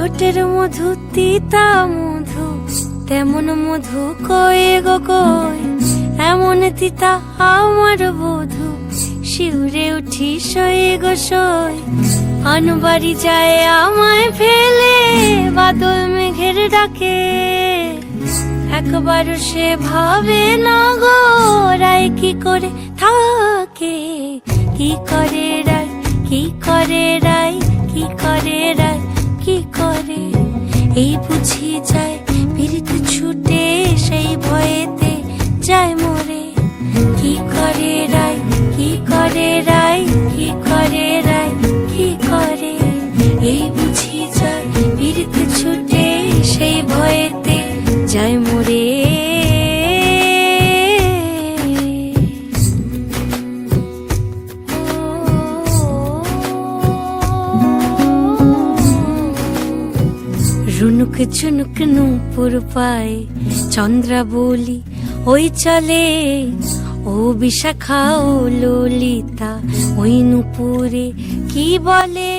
ঠোঁটের মধু তিতা মধু, তেমন মধু কয়ে গো কই, এমন তিতা আমার বধু, শিউরে উঠি সয়ে গো সই। আনবাড়ি যায় আমায় ফেলে বাদল মেঘের ডাকে, একবার সে ভাবে না গো রায় কি করে থাকে। কি করে রায়, কি করে রায়, কি করে রায়, কি করে, এই বুঝি যায় পীড়িত ছুটে সেই ভয়েতে যায় মরে। কি করে রায়, কি করে রায়, কি করে রায়, কি করে, এই বুঝি যায় পীড়িত ছুটে সেই ভয়েতে যায় মরে। রুনুক ঝুনুক নূপুর পায়ে চন্দ্রা বলি ওই চলে, ও বিশাখা ও ললিতা ওই নূপুরে কি বলে।